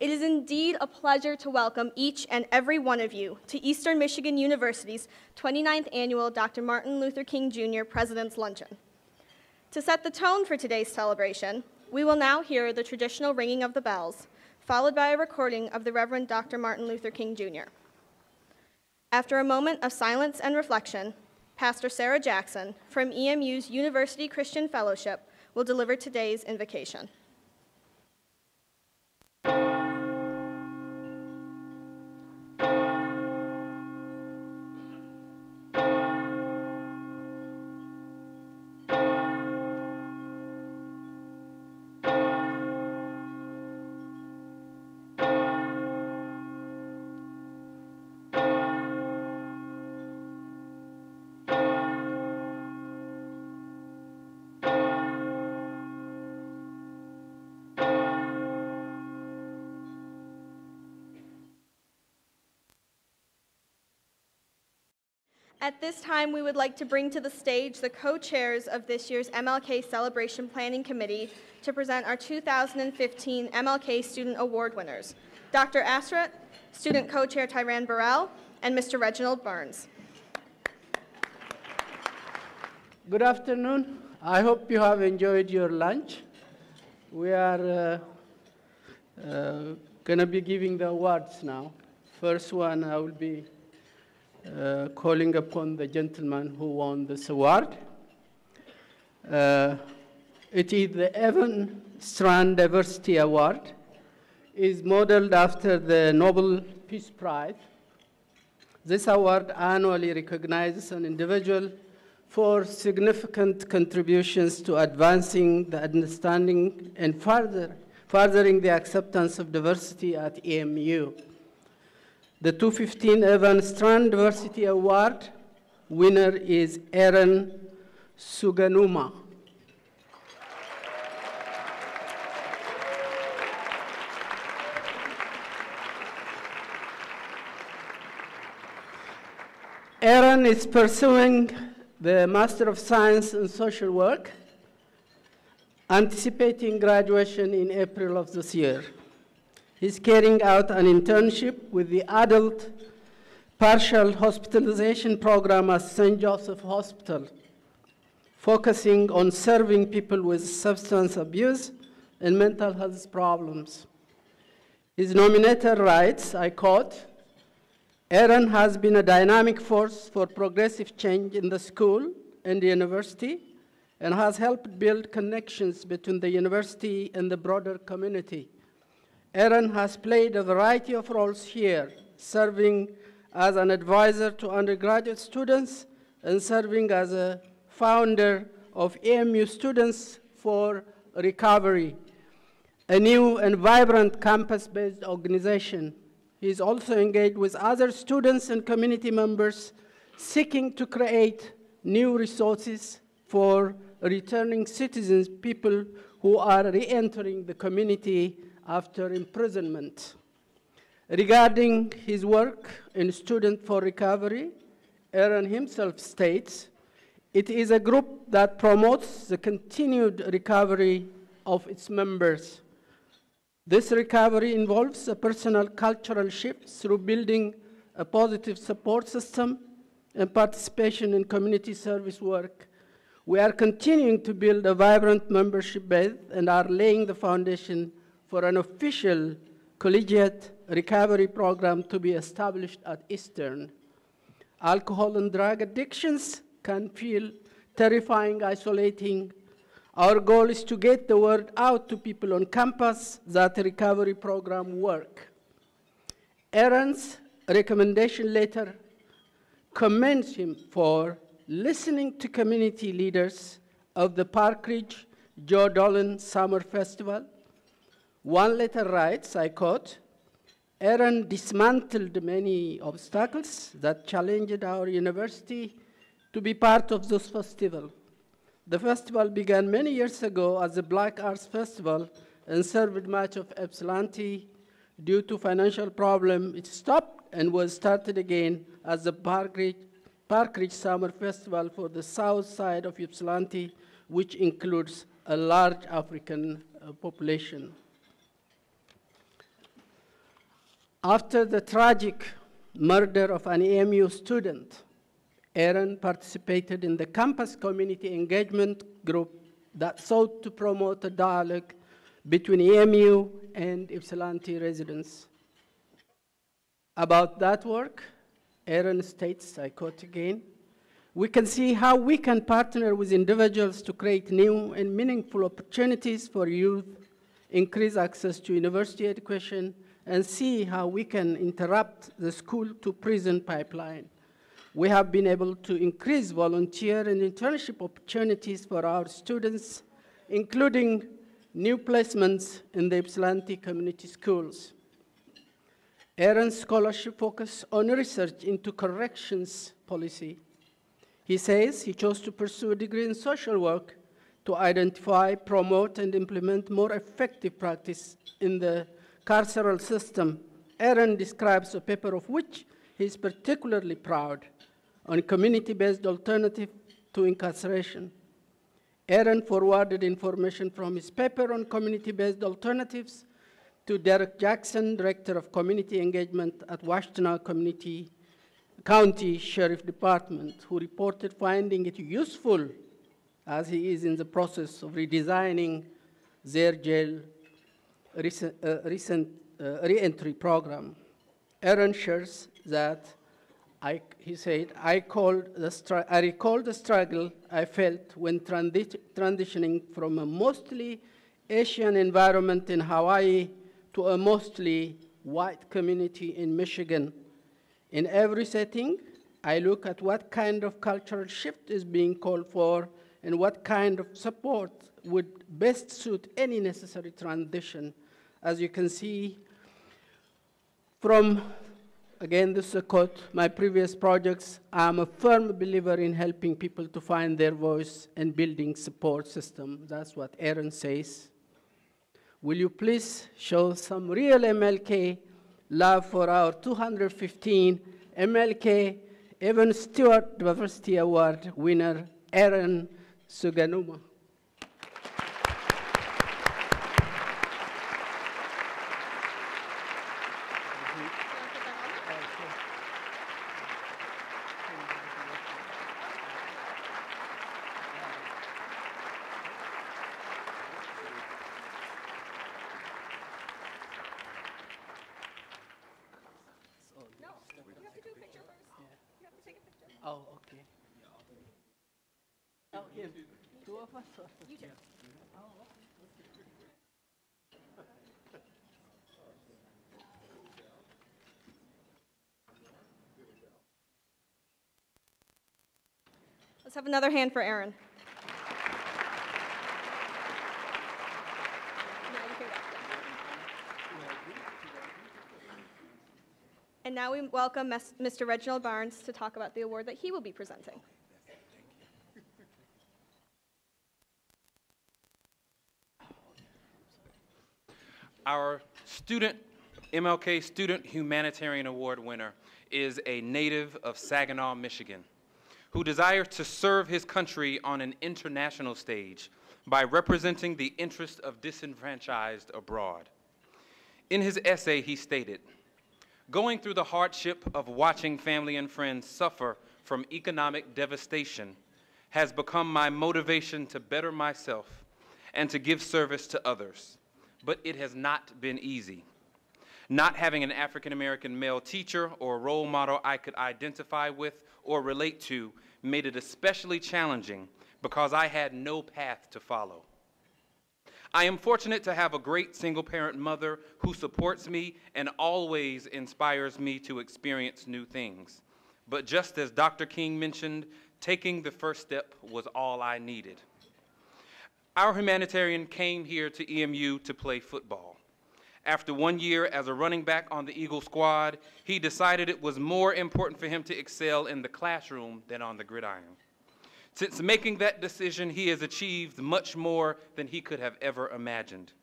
It is indeed a pleasure to welcome each and every one of you to Eastern Michigan University's 29th Annual Dr. Martin Luther King Jr. President's Luncheon. To set the tone for today's celebration, we will now hear the traditional ringing of the bells, followed by a recording of the Reverend Dr. Martin Luther King Jr. After a moment of silence and reflection, Pastor Sarah Jackson from EMU's University Christian Fellowship will deliver today's invocation. At this time, we would like to bring to the stage the co-chairs of this year's MLK Celebration Planning Committee to present our 2015 MLK Student Award winners, Dr. Asrat, Student Co-Chair Tyran Burrell, and Mr. Reginald Burns. Good afternoon. I hope you have enjoyed your lunch. We are going to be giving the awards now. First one, I will be calling upon the gentleman who won this award. It is the Evan Strand Diversity Award. It is modeled after the Nobel Peace Prize. This award annually recognizes an individual for significant contributions to advancing the understanding and furthering the acceptance of diversity at EMU. The 2015 Evan Strand Diversity Award winner is Aaron Suganuma. Aaron is pursuing the Master of Science in Social Work, anticipating graduation in April of this year. He's carrying out an internship with the Adult Partial Hospitalization Program at St. Joseph Hospital, focusing on serving people with substance abuse and mental health problems. His nominator writes, I quote, Aaron has been a dynamic force for progressive change in the school and the university and has helped build connections between the university and the broader community. Aaron has played a variety of roles here, serving as an advisor to undergraduate students and serving as a founder of EMU Students for Recovery, a new and vibrant campus-based organization. He is also engaged with other students and community members seeking to create new resources for returning citizens, people who are re-entering the community after imprisonment. Regarding his work in Student for Recovery, Aaron himself states, it is a group that promotes the continued recovery of its members. This recovery involves a personal cultural shift through building a positive support system and participation in community service work. We are continuing to build a vibrant membership base and are laying the foundation for an official collegiate recovery program to be established at Eastern. Alcohol and drug addictions can feel terrifying, isolating. Our goal is to get the word out to people on campus that the recovery program work. Aaron's recommendation letter commends him for listening to community leaders of the Park Ridge Joe Dolan Summer Festival. One letter writes, I quote, Aaron dismantled many obstacles that challenged our university to be part of this festival. The festival began many years ago as a Black Arts Festival and served much of Ypsilanti. Due to financial problem, it stopped and was started again as the Park Ridge Summer Festival for the south side of Ypsilanti, which includes a large African population. After the tragic murder of an EMU student, Aaron participated in the campus community engagement group that sought to promote a dialogue between EMU and Ypsilanti residents. About that work, Aaron states, I quote again, "We can see how we can partner with individuals to create new and meaningful opportunities for youth, increase access to university education, and see how we can interrupt the school-to-prison pipeline. We have been able to increase volunteer and internship opportunities for our students, including new placements in the Ypsilanti community schools." Aaron's scholarship focus on research into corrections policy. He says he chose to pursue a degree in social work to identify, promote, and implement more effective practice in the carceral system. Aaron describes a paper of which he is particularly proud on community-based alternative to incarceration. Aaron forwarded information from his paper on community-based alternatives to Derek Jackson, Director of Community Engagement at Washtenaw County Sheriff Department, who reported finding it useful as he is in the process of redesigning their jail recent re-entry program. Aaron shares that, he said, I recall the struggle I felt when transitioning from a mostly Asian environment in Hawaii to a mostly white community in Michigan. In every setting, I look at what kind of cultural shift is being called for and what kind of support would best suit any necessary transition. As you can see from, again, this is a quote, my previous projects, I'm a firm believer in helping people to find their voice and building support system. That's what Aaron says. Will you please show some real MLK love for our 215 MLK Evan Stewart Diversity Award winner, Aaron Suganuma. Oh, okay. Oh, him. Two of us? You two. Oh, Let's have another hand for Aaron. And now we welcome Mr. Reginald Barnes to talk about the award that he will be presenting. Our MLK Student Humanitarian Award winner is a native of Saginaw, Michigan, who desires to serve his country on an international stage by representing the interests of disenfranchised abroad. In his essay, he stated, "Going through the hardship of watching family and friends suffer from economic devastation has become my motivation to better myself and to give service to others. But it has not been easy. Not having an African-American male teacher or role model I could identify with or relate to made it especially challenging because I had no path to follow. I am fortunate to have a great single-parent mother who supports me and always inspires me to experience new things. But just as Dr. King mentioned, taking the first step was all I needed." Our humanitarian came here to EMU to play football. After 1 year as a running back on the Eagle squad, he decided it was more important for him to excel in the classroom than on the gridiron. Since making that decision, he has achieved much more than he could have ever imagined.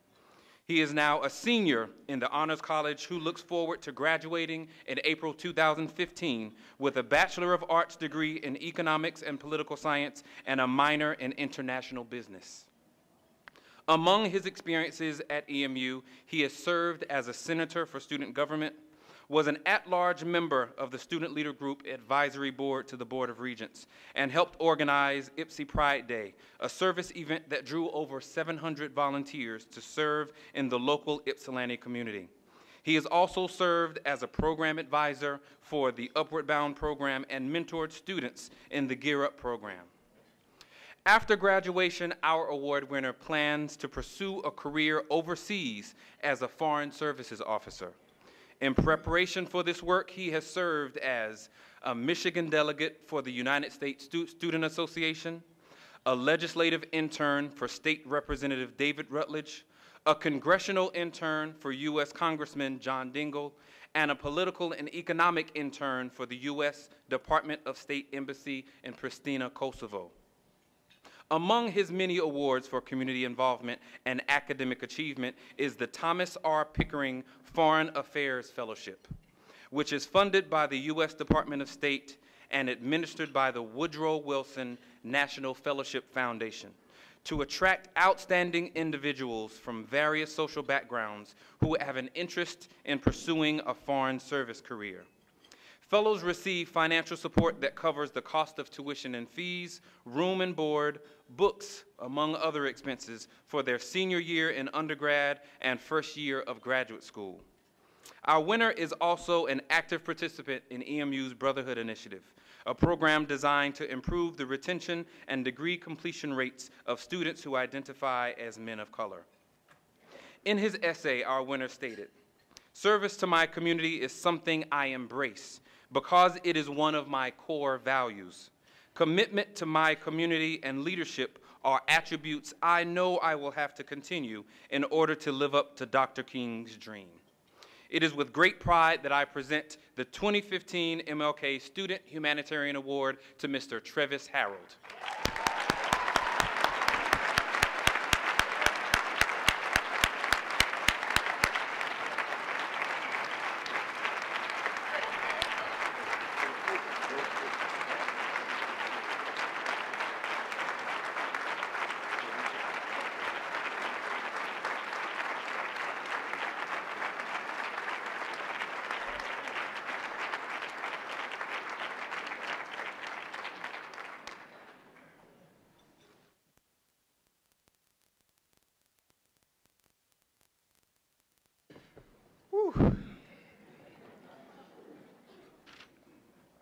He is now a senior in the Honors College who looks forward to graduating in April 2015 with a Bachelor of Arts degree in Economics and Political Science and a minor in International Business. Among his experiences at EMU, he has served as a senator for student government, was an at-large member of the Student Leader Group Advisory Board to the Board of Regents, and helped organize Ypsi Pride Day, a service event that drew over 700 volunteers to serve in the local Ypsilanti community. He has also served as a program advisor for the Upward Bound program and mentored students in the Gear Up program. After graduation, our award winner plans to pursue a career overseas as a foreign services officer. In preparation for this work, he has served as a Michigan delegate for the United States Student Association, a legislative intern for State Representative David Rutledge, a congressional intern for U.S. Congressman John Dingell, and a political and economic intern for the U.S. Department of State Embassy in Pristina, Kosovo. Among his many awards for community involvement and academic achievement is the Thomas R. Pickering Foreign Affairs Fellowship, which is funded by the U.S. Department of State and administered by the Woodrow Wilson National Fellowship Foundation, to attract outstanding individuals from various social backgrounds who have an interest in pursuing a foreign service career. Fellows receive financial support that covers the cost of tuition and fees, room and board, books, among other expenses, for their senior year in undergrad and first year of graduate school. Our winner is also an active participant in EMU's Brotherhood Initiative, a program designed to improve the retention and degree completion rates of students who identify as men of color. In his essay, our winner stated, "Service to my community is something I embrace because it is one of my core values. Commitment to my community and leadership are attributes I know I will have to continue in order to live up to Dr. King's dream." It is with great pride that I present the 2015 MLK Student Humanitarian Award to Mr. Travis Harold.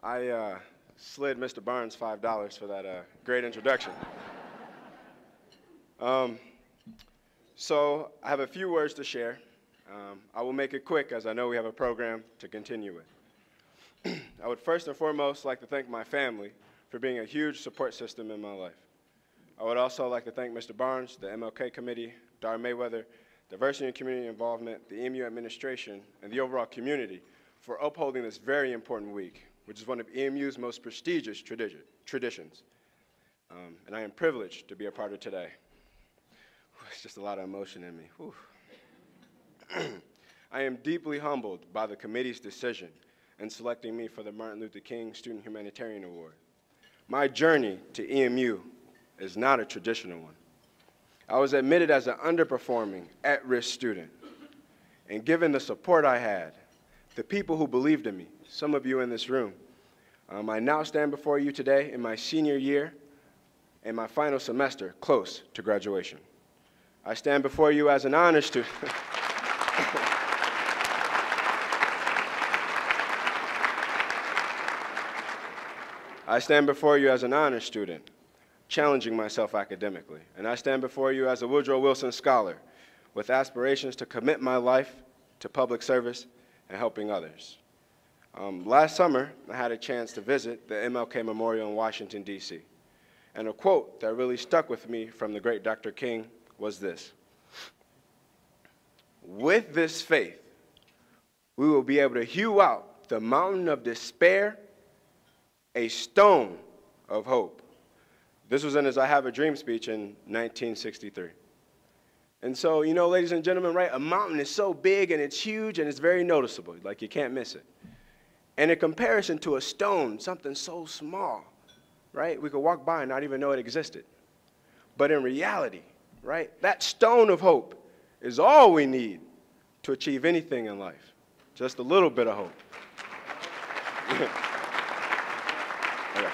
I slid Mr. Barnes $5 for that great introduction. So I have a few words to share. I will make it quick as I know we have a program to continue with. I would first and foremost like to thank my family for being a huge support system in my life. I would also like to thank Mr. Barnes, the MLK Committee, Dar Mayweather, Diversity and Community Involvement, the EMU administration, and the overall community for upholding this very important week, which is one of EMU's most prestigious traditions. And I am privileged to be a part of today. It's just a lot of emotion in me. I am deeply humbled by the committee's decision in selecting me for the Martin Luther King Student Humanitarian Award. My journey to EMU is not a traditional one. I was admitted as an underperforming, at-risk student. And given the support I had, the people who believed in me, some of you in this room, I now stand before you today in my senior year and my final semester, close to graduation. I stand before you as an honor student. I stand before you as an honor student, challenging myself academically. And I stand before you as a Woodrow Wilson scholar with aspirations to commit my life to public service and helping others. Last summer, I had a chance to visit the MLK Memorial in Washington, D.C. And a quote that really stuck with me from the great Dr. King was this: "With this faith, we will be able to hew out the mountain of despair a stone of hope." This was in his I Have a Dream speech in 1963. And so, you know, ladies and gentlemen, right, a mountain is so big and it's huge and it's very noticeable, like you can't miss it. And in comparison to a stone, something so small, right, we could walk by and not even know it existed. But in reality, right, that stone of hope is all we need to achieve anything in life, just a little bit of hope. I got you.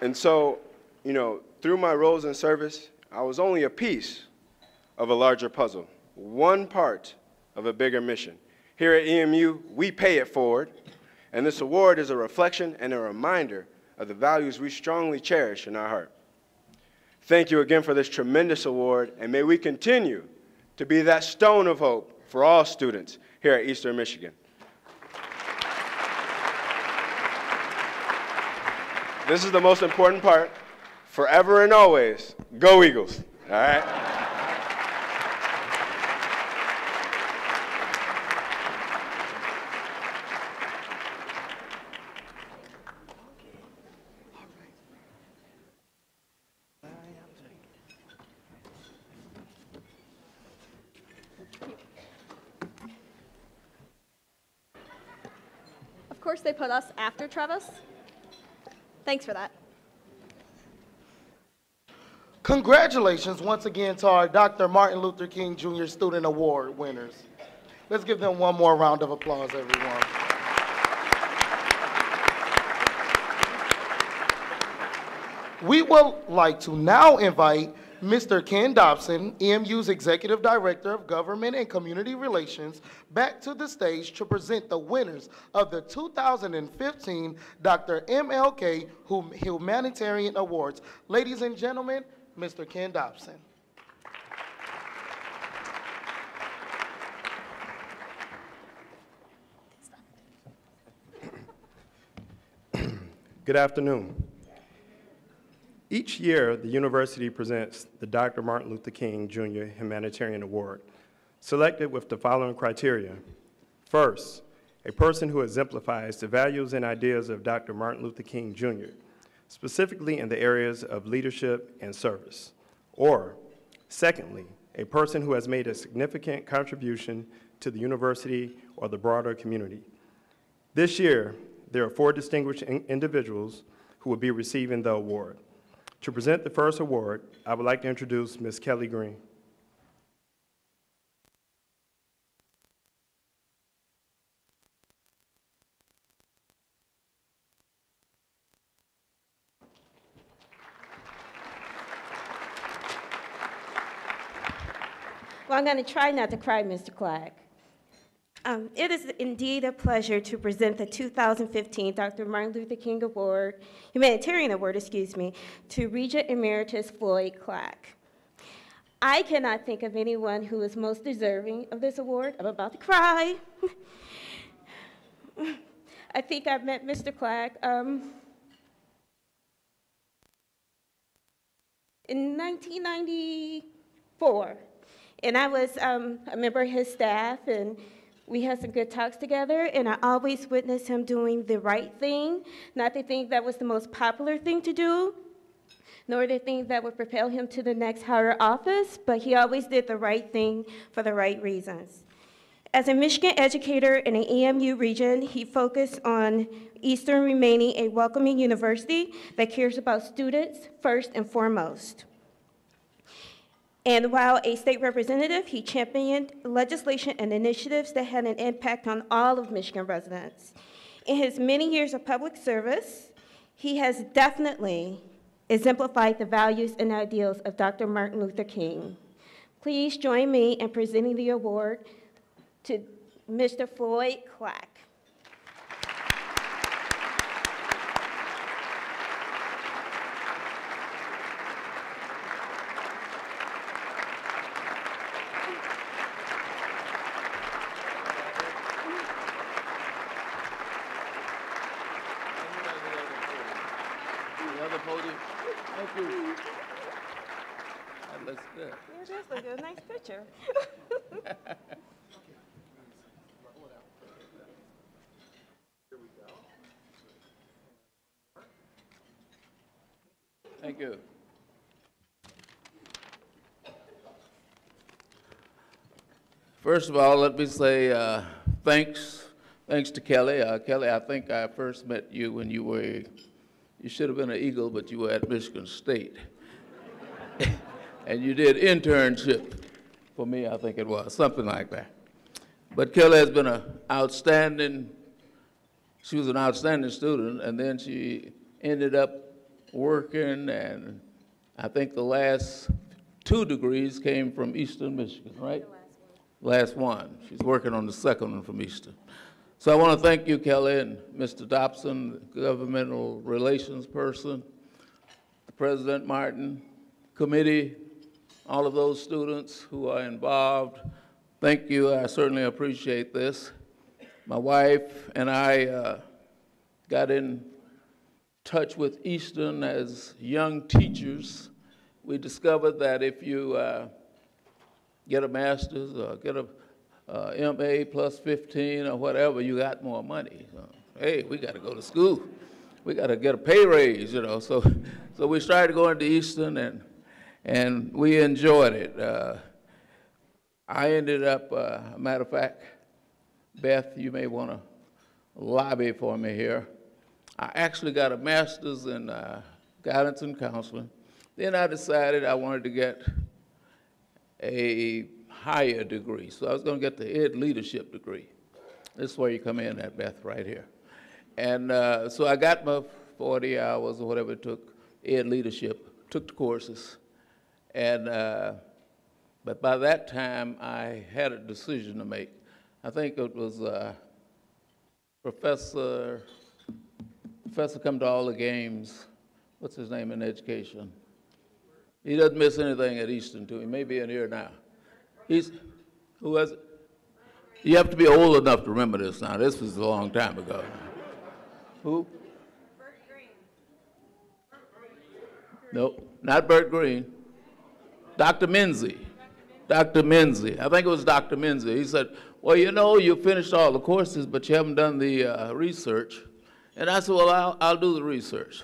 And so, you know, through my roles in service, I was only a piece of a larger puzzle, one part of a bigger mission. Here at EMU, we pay it forward, and this award is a reflection and a reminder of the values we strongly cherish in our heart. Thank you again for this tremendous award, and may we continue to be that stone of hope for all students here at Eastern Michigan. This is the most important part. Forever and always, go Eagles, all right? Of course, they put us after Travis. Thanks for that. Congratulations once again to our Dr. Martin Luther King Jr. Student Award winners. Let's give them one more round of applause, everyone. We would like to now invite Mr. Ken Dobson, EMU's Executive Director of Government and Community Relations, back to the stage to present the winners of the 2015 Dr. MLK Humanitarian Awards. Ladies and gentlemen, Mr. Ken Dobson. Good afternoon. Each year, the university presents the Dr. Martin Luther King Jr. Humanitarian Award, selected with the following criteria. First, a person who exemplifies the values and ideas of Dr. Martin Luther King Jr., specifically in the areas of leadership and service. Or, secondly, a person who has made a significant contribution to the university or the broader community. This year, there are 4 distinguished individuals who will be receiving the award. To present the first award, I would like to introduce Ms. Kelly Green. Well, I'm going to try not to cry, Mr. Clack. It is indeed a pleasure to present the 2015 Dr. Martin Luther King Award, Humanitarian Award, to Regent Emeritus Floyd Clack. I cannot think of anyone who is most deserving of this award. I'm about to cry. I think I've met Mr. Clack in 1994. And I was a member of his staff, and we had some good talks together, and I always witnessed him doing the right thing, not the thing that was the most popular thing to do, nor the thing that would propel him to the next higher office, but he always did the right thing for the right reasons. As a Michigan educator in the EMU region, he focused on Eastern remaining a welcoming university that cares about students first and foremost. And while a state representative, he championed legislation and initiatives that had an impact on all of Michigan residents. In his many years of public service, he has definitely exemplified the values and ideals of Dr. Martin Luther King. Please join me in presenting the award to Mr. Floyd Clack. Thank you. That looks good. Yeah, it does look good. Nice picture. Thank you. First of all, let me say thanks to Kelly. Kelly, I think I first met you when you should have been an Eagle, but you were at Michigan State. And you did internship for me, I think it was, something like that. But Kelly has been she was an outstanding student, and then she ended up working, and I think the last 2 degrees came from Eastern Michigan, right? The last one. She's working on the second one from Eastern. So I want to thank you, Kelly, and Mr. Dobson, the governmental relations person, President Martin, committee, all of those students who are involved. Thank you. I certainly appreciate this. My wife and I got in touch with Eastern as young teachers. We discovered that if you get a master's or get a MA plus 15 or whatever, you got more money. So, hey, we got to go to school. We got to get a pay raise, you know. So we started going to Eastern, and we enjoyed it. I ended up, matter of fact, Beth, you may want to lobby for me here. I actually got a master's in guidance and counseling. Then I decided I wanted to get a higher degree. So I was going to get the Ed Leadership degree. This is where you come in at, Beth, right here. And so I got my 40 hours or whatever it took, Ed Leadership, took the courses. And, but by that time, I had a decision to make. I think it was Professor come to all the games. What's his name in education? He doesn't miss anything at Eastern, too. He may be in here now. Who was it? You have to be old enough to remember this now. This was a long time ago. Who? Bert Green. Nope, not Bert Green. Dr. Menzie. Dr. Menzie. I think it was Dr. Menzie. He said, well, you know, you finished all the courses, but you haven't done the research. And I said, well, I'll do the research.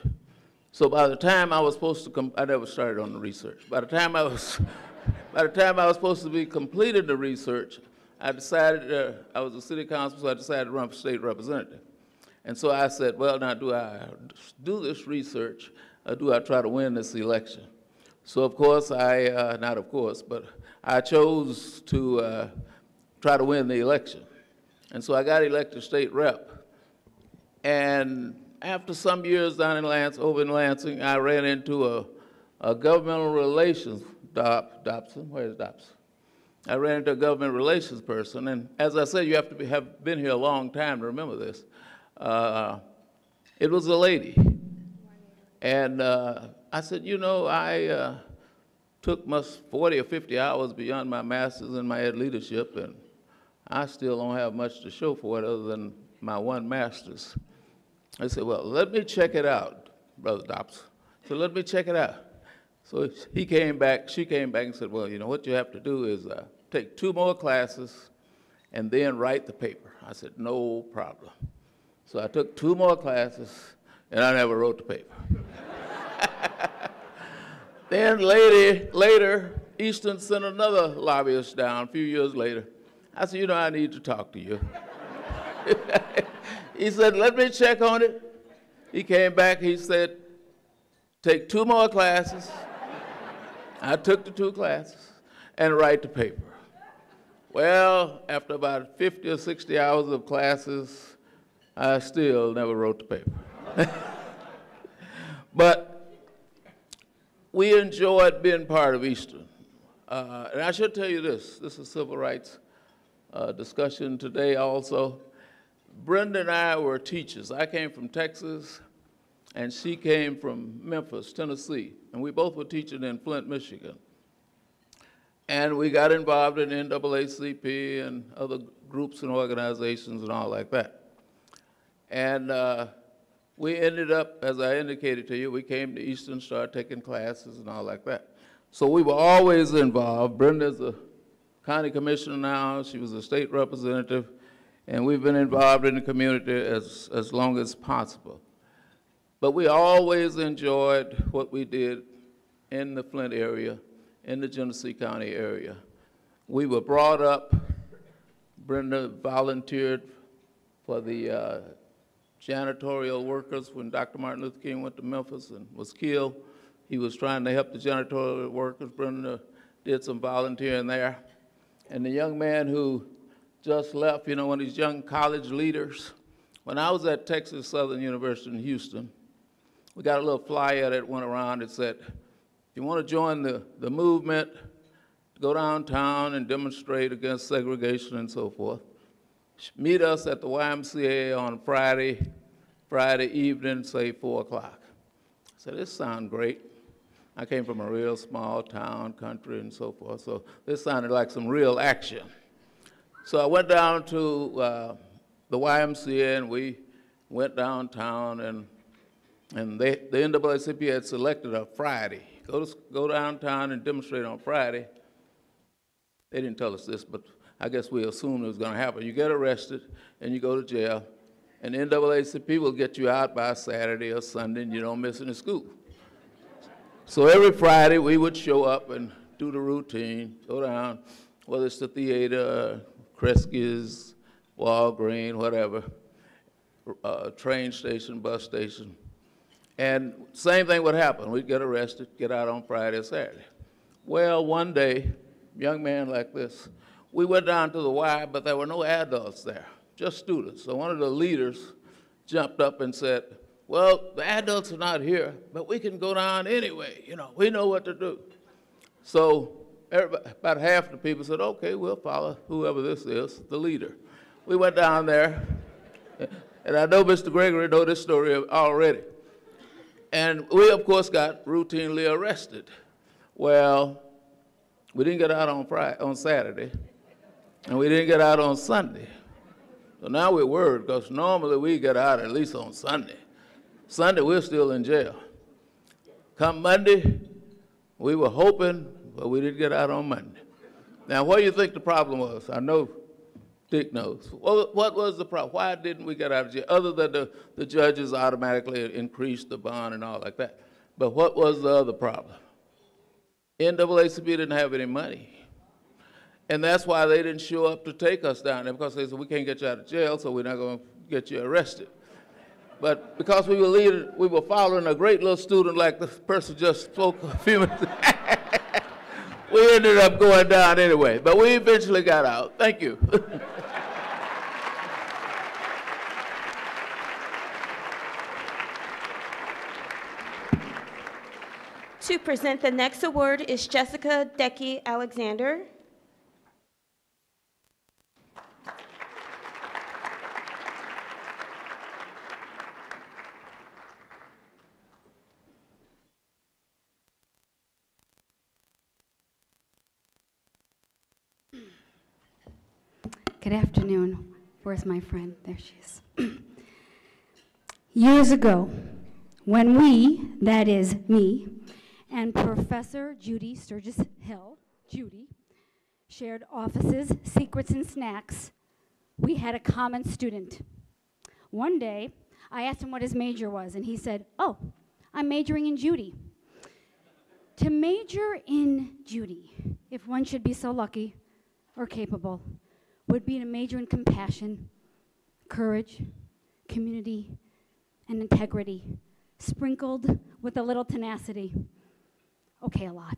So by the time I was supposed to I never started on the research. By the time I was supposed to be completed the research, I decided, I was a city councilor, so I decided to run for state representative. And so I said, well, now do I do this research, or do I try to win this election? So of course not of course, but I chose to try to win the election. And so I got elected state rep. And after some years down in over in Lansing, I ran into a governmental relations, Dobson, where's Dobson? I ran into a government relations person, and as I said, you have to have been here a long time to remember this. It was a lady, and I said, you know, I took 40 or 50 hours beyond my master's in my ed leadership, and I still don't have much to show for it other than my 1 master's. I said, well, let me check it out, Brother Dobson. So let me check it out. So she came back and said, well, you know, what you have to do is take 2 more classes and then write the paper. I said, no problem. So I took 2 more classes, and I never wrote the paper. Then later, Eastern sent another lobbyist down a few years later. I said, you know, I need to talk to you. He said, let me check on it. He came back, he said, take 2 more classes. I took the 2 classes and write the paper. Well, after about 50 or 60 hours of classes, I still never wrote the paper. But we enjoyed being part of Eastern. And I should tell you this is a civil rights discussion today also. Brenda and I were teachers. I came from Texas, and she came from Memphis, Tennessee. And we both were teaching in Flint, Michigan. And we got involved in NAACP and other groups and organizations and all like that. And we ended up, as I indicated to you, we came to Eastern, started taking classes and all like that. So we were always involved. Brenda's a county commissioner now. She was a state representative. And we've been involved in the community as long as possible. But we always enjoyed what we did in the Flint area, in the Genesee County area. We were brought up, Brenda volunteered for the janitorial workers when Dr. Martin Luther King went to Memphis and was killed. He was trying to help the janitorial workers. Brenda did some volunteering there. And the young man who just left, you know, one of these young college leaders. When I was at Texas Southern University in Houston, we got a little flyer that went around that said, if you want to join the movement, go downtown and demonstrate against segregation and so forth, meet us at the YMCA on Friday evening, say 4 o'clock. I said, this sounds great. I came from a real small town, country, and so forth, so this sounded like some real action. So I went down to the YMCA, and we went downtown, and the NAACP had selected a Friday. Go downtown and demonstrate on Friday. They didn't tell us this, but I guess we assumed it was going to happen. You get arrested, and you go to jail, and the NAACP will get you out by Saturday or Sunday, and you don't miss any school. So every Friday, we would show up and do the routine, go down, whether it's the theater, Kresge's, Walgreens, whatever, train station, bus station. And same thing would happen. We'd get arrested, get out on Friday or Saturday. Well, one day, young man like this, we went down to the Y, but there were no adults there, just students. So one of the leaders jumped up and said, well, the adults are not here, but we can go down anyway. You know, we know what to do. So about half the people said, okay, we'll follow whoever this is, the leader. We went down there, and I know Mr. Gregory knows this story already. And we, of course, got routinely arrested. Well, we didn't get out on Saturday, and we didn't get out on Sunday. So now we're worried, because normally we get out at least on Sunday. Sunday, we're still in jail. Come Monday, we were hoping, but we didn't get out on Monday. Now, what do you think the problem was? I know Dick knows. What was the problem? Why didn't we get out of jail? Other than the judges automatically increased the bond and all like that. But what was the other problem? NAACP didn't have any money. And that's why they didn't show up to take us down there, because they said, we can't get you out of jail, so we're not going to get you arrested. But because we were following a great little student like the person just spoke a few minutes ago, we ended up going down anyway. But we eventually got out. Thank you. To present the next award is Jessica Decky Alexander. Good afternoon. Where's my friend? There she is. Years ago, when we, that is me, and Professor Judy Sturgis Hill, Judy, shared offices, secrets, and snacks, we had a common student. One day, I asked him what his major was, and he said, oh, I'm majoring in Judy. To major in Judy, if one should be so lucky or capable, would be to major in compassion, courage, community, and integrity, sprinkled with a little tenacity. Okay, a lot.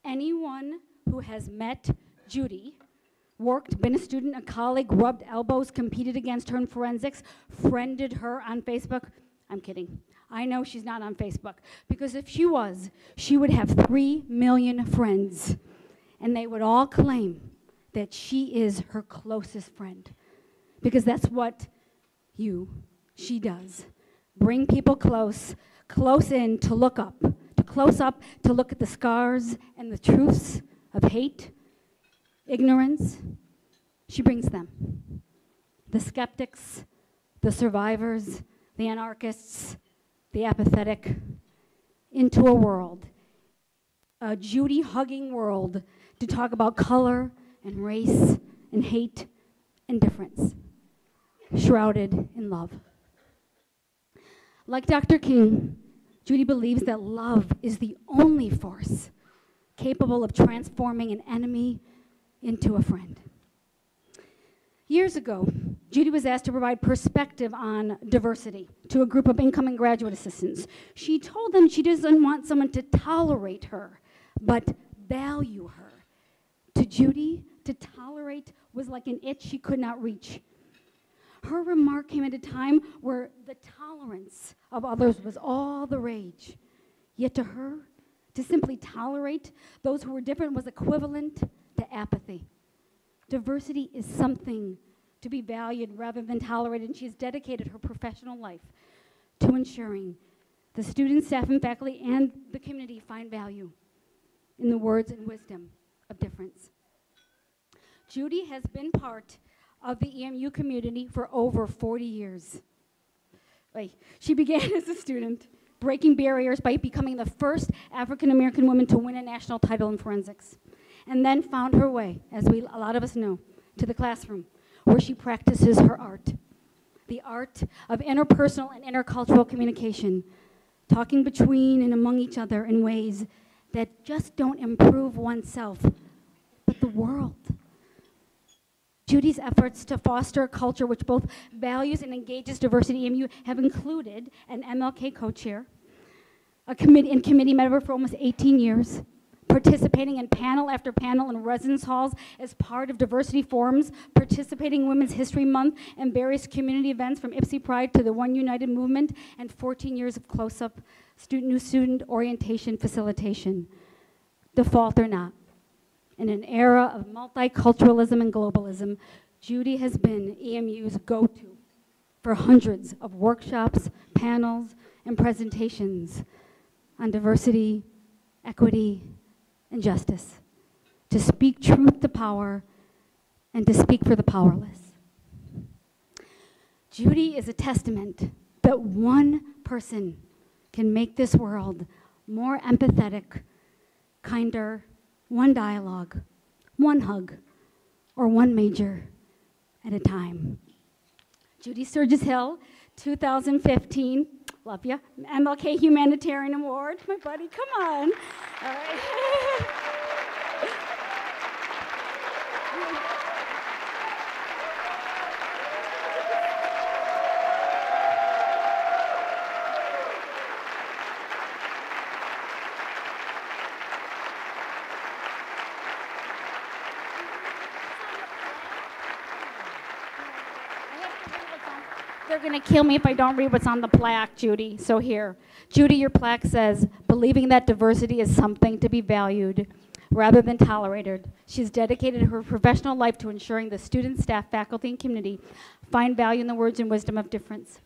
Anyone who has met Judy, worked, been a student, a colleague, rubbed elbows, competed against her in forensics, friended her on Facebook, I'm kidding. I know she's not on Facebook, because if she was, she would have 3 million friends, and they would all claim that she is her closest friend, because that's what she does. Bring people close in to look up, close up to look at the scars and the truths of hate, ignorance. She brings them. The skeptics, the survivors, the anarchists, the apathetic, into a world, a Judy-hugging world, to talk about color and race and hate and difference, shrouded in love. Like Dr. King, Judy believes that love is the only force capable of transforming an enemy into a friend. Years ago, Judy was asked to provide perspective on diversity to a group of incoming graduate assistants. She told them she doesn't want someone to tolerate her, but value her. To Judy, to tolerate was like an itch she could not reach. Her remark came at a time where the tolerance of others was all the rage. Yet to her, to simply tolerate those who were different was equivalent to apathy. Diversity is something to be valued rather than tolerated, and she has dedicated her professional life to ensuring the students, staff, and faculty, and the community find value in the words and wisdom of difference. Judy has been part of the EMU community for over 40 years. She began as a student, breaking barriers by becoming the first African-American woman to win a national title in forensics, and then found her way, as a lot of us know, to the classroom, where she practices her art, the art of interpersonal and intercultural communication, talking between and among each other in ways that just don't improve oneself, but the world. Judy's efforts to foster a culture which both values and engages diversity at EMU have included an MLK co-chair, a committee member for almost 18 years, participating in panel after panel in residence halls as part of diversity forums, participating in Women's History Month and various community events from Ipsy Pride to the One United movement, and 14 years of close-up new student orientation facilitation. Default or not, in an era of multiculturalism and globalism, Judy has been EMU's go-to for hundreds of workshops, panels, and presentations on diversity, equity, and justice, to speak truth to power and to speak for the powerless. Judy is a testament that one person can make this world more empathetic, kinder, one dialogue, one hug, or one major at a time. Judy Sturgis Hill, 2015, love ya, MLK Humanitarian Award. My buddy, come on. All right. They're gonna kill me if I don't read what's on the plaque, Judy. So here, Judy, your plaque says, believing that diversity is something to be valued rather than tolerated. She's dedicated her professional life to ensuring the students, staff, faculty, and community find value in the words and wisdom of difference.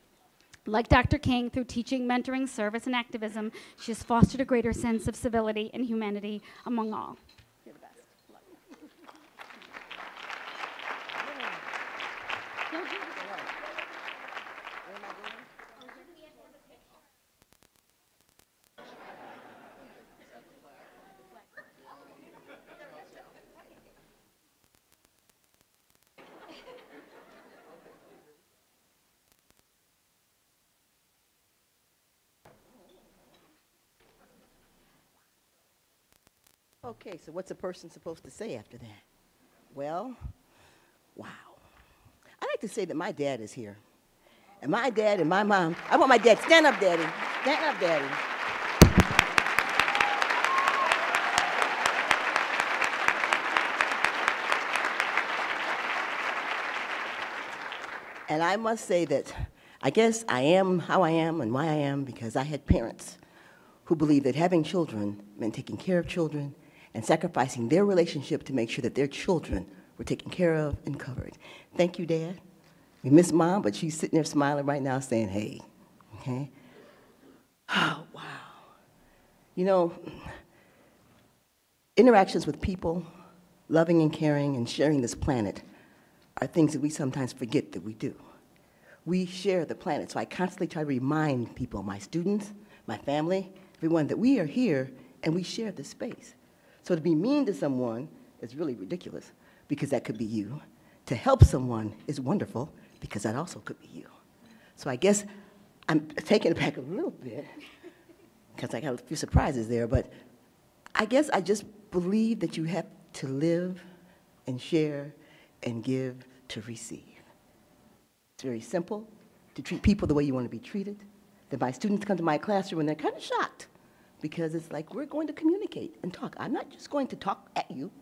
Like Dr. King, through teaching, mentoring, service, and activism, she has fostered a greater sense of civility and humanity among all. You're the best. Love you. Okay, so what's a person supposed to say after that? Well, wow. I like to say that my dad is here. And my dad and my mom, I want my dad, stand up, Daddy. Stand up, Daddy. And I must say that I guess I am how I am and why I am because I had parents who believed that having children meant taking care of children and sacrificing their relationship to make sure that their children were taken care of and covered. Thank you, Dad. We miss Mom, but she's sitting there smiling right now saying, hey, okay? Oh, wow. You know, interactions with people, loving and caring and sharing this planet are things that we sometimes forget that we do. We share the planet, so I constantly try to remind people, my students, my family, everyone, that we are here and we share this space. So to be mean to someone is really ridiculous because that could be you. To help someone is wonderful because that also could be you. So I guess I'm taking it back a little bit because I got a few surprises there, but I guess I just believe that you have to live and share and give to receive. It's very simple to treat people the way you want to be treated. That my students come to my classroom and they're kind of shocked because it's like we're going to communicate and talk. I'm not just going to talk at you.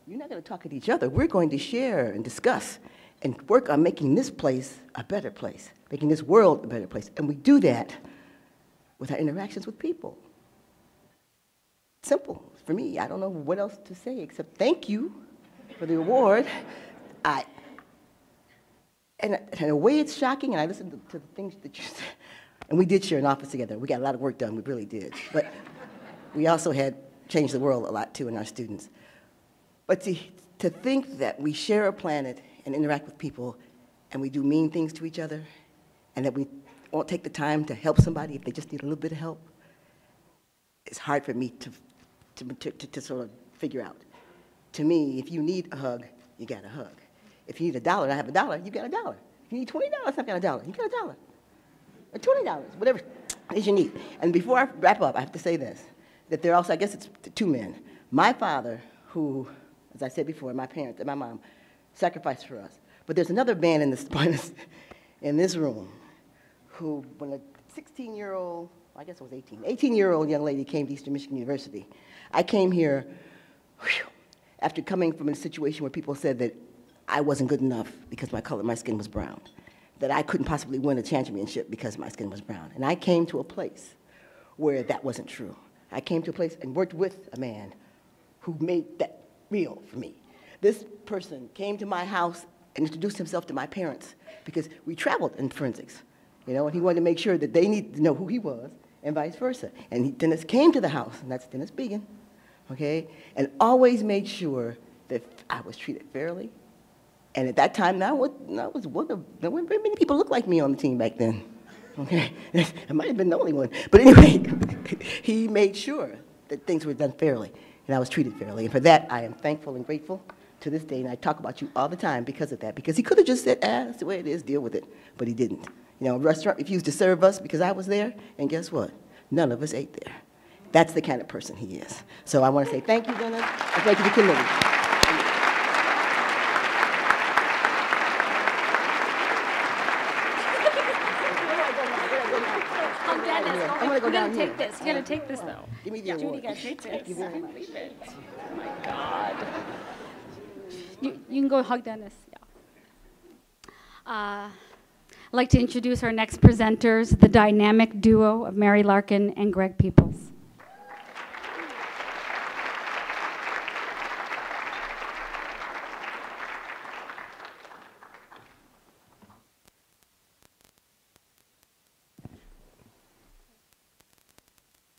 you're not going to talk at each other. We're going to share and discuss and work on making this place a better place, making this world a better place. And we do that with our interactions with people. Simple for me. I don't know what else to say except thank you for the award. And in a way, it's shocking, and I listened to the things that you said. And we did share an office together. We got a lot of work done, we really did. But we also had changed the world a lot, too, in our students. But to think that we share a planet and interact with people, and we do mean things to each other, and that we won't take the time to help somebody if they just need a little bit of help, it's hard for me to sort of figure out. To me, if you need a hug, you got a hug. If you need $1, I have $1, you got $1. If you need $20, I've got $1, you got $1. Or $20, whatever it is you need. And before I wrap up, I have to say this, that there are also, I guess it's two men. My father, who, as I said before, my parents and my mom sacrificed for us. But there's another man in this room who, when a 16-year-old, I guess it was 18-year-old young lady came to Eastern Michigan University, I came here after coming from a situation where people said that I wasn't good enough because my skin was brown, that I couldn't possibly win a championship because my skin was brown. And I came to a place where that wasn't true. I came to a place and worked with a man who made that real for me. This person came to my house and introduced himself to my parents because we traveled in forensics, you know, and he wanted to make sure that they needed to know who he was and vice versa. And Dennis came to the house, and that's Dennis Began, okay, and always made sure that I was treated fairly. And at that time, there weren't very many people looked like me on the team back then. Okay, I might have been the only one, but anyway, he made sure that things were done fairly, and I was treated fairly. And for that, I am thankful and grateful to this day. And I talk about you all the time because of that. Because he could have just said, that's the way it is, deal with it, but he didn't. You know, a restaurant refused to serve us because I was there, and guess what? None of us ate there. That's the kind of person he is. So I want to say thank you, Dennis, and thank you to the committee. We're gonna take this. You're gonna take this though. Give me the award. Judy, gotta take this. Thank you very much. Oh my God. You can go hug Dennis. Yeah. I'd like to introduce our next presenters, the dynamic duo of Mary Larkin and Greg Peoples.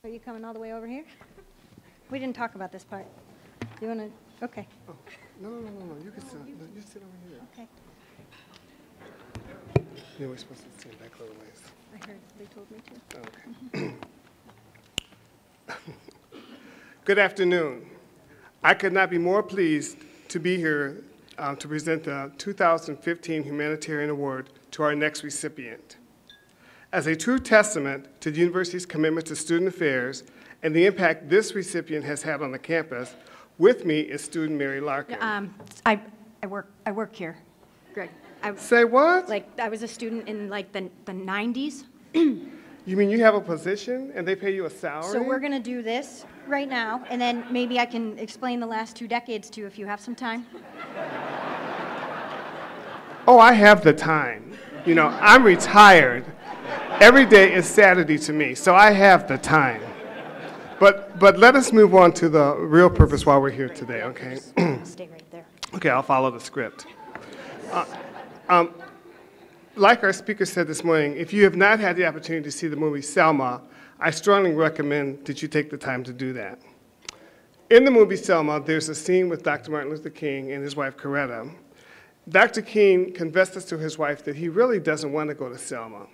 Are you coming all the way over here? We didn't talk about this part. You want to? Okay. Oh, no. You can sit. No, you sit over here. Okay. Yeah, we're supposed to stand back a little ways. I heard they told me to. Okay. Good afternoon. I could not be more pleased to be here to present the 2015 Humanitarian Award to our next recipient. As a true testament to the university's commitment to student affairs and the impact this recipient has had on the campus, with me is student Mary Larkin. I work here, Greg. Say what? Like, I was a student in like the 90s. You mean you have a position and they pay you a salary? So we're going to do this right now, and then maybe I can explain the last 2 decades to you if you have some time. Oh, I have the time. You know, I'm retired. Every day is Saturday to me, so I have the time. But let us move on to the real purpose while we're here today, okay? Stay right there. Okay, I'll follow the script. Like our speaker said this morning, if you have not had the opportunity to see the movie Selma, I strongly recommend that you take the time to do that. In the movie Selma, there's a scene with Dr. Martin Luther King and his wife, Coretta. Dr. King confesses to his wife that he really doesn't want to go to Selma.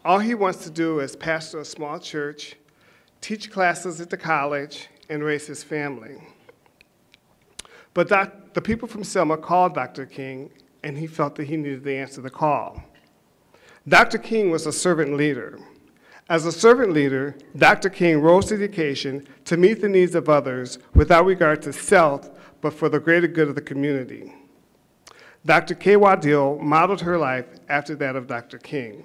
All he wants to do is pastor a small church, teach classes at the college, and raise his family. But the people from Selma called Dr. King, and he felt that he needed to answer the call. Dr. King was a servant leader. As a servant leader, Dr. King rose to the occasion to meet the needs of others without regard to self, but for the greater good of the community. Dr. Kay Waddell modeled her life after that of Dr. King.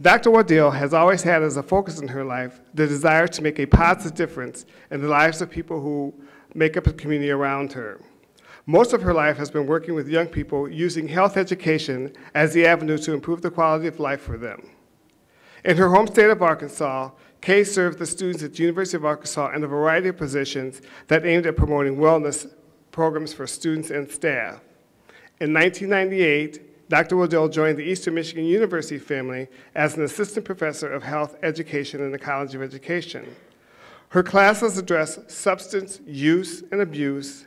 Dr. Waddell has always had as a focus in her life the desire to make a positive difference in the lives of people who make up the community around her. Most of her life has been working with young people using health education as the avenue to improve the quality of life for them. In her home state of Arkansas, Kay served the students at the University of Arkansas in a variety of positions that aimed at promoting wellness programs for students and staff. In 1998, Dr. Waddell joined the Eastern Michigan University family as an assistant professor of health education in the College of Education. Her classes address substance use and abuse,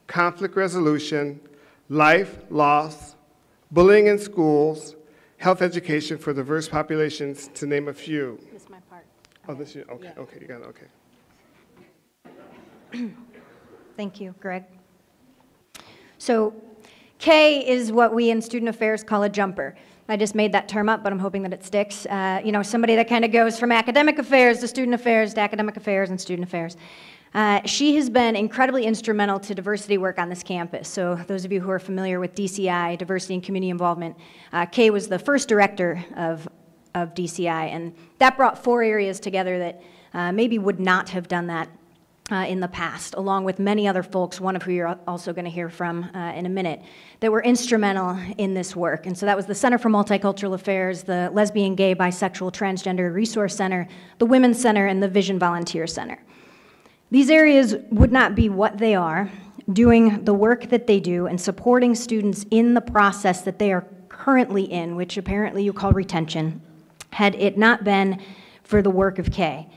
conflict resolution, life, loss, bullying in schools, health education for diverse populations, to name a few. This is my part. Oh, this is, okay, Yeah. okay, you got it, okay. Thank you, Greg. So K is what we in student affairs call a jumper. I just made that term up, but I'm hoping that it sticks. You know, somebody that kind of goes from academic affairs to student affairs to academic affairs and student affairs. She has been incredibly instrumental to diversity work on this campus. So those of you who are familiar with DCI, Diversity and Community Involvement, Kay was the first director of DCI, and that brought 4 areas together that maybe would not have done that in the past, along with many other folks, one of who you're also going to hear from in a minute, that were instrumental in this work. And so that was the Center for Multicultural Affairs, the Lesbian, Gay, Bisexual, Transgender Resource Center, the Women's Center, and the Vision Volunteer Center. These areas would not be what they are, doing the work that they do and supporting students in the process that they are currently in, which apparently you call retention, had it not been for the work of Kay.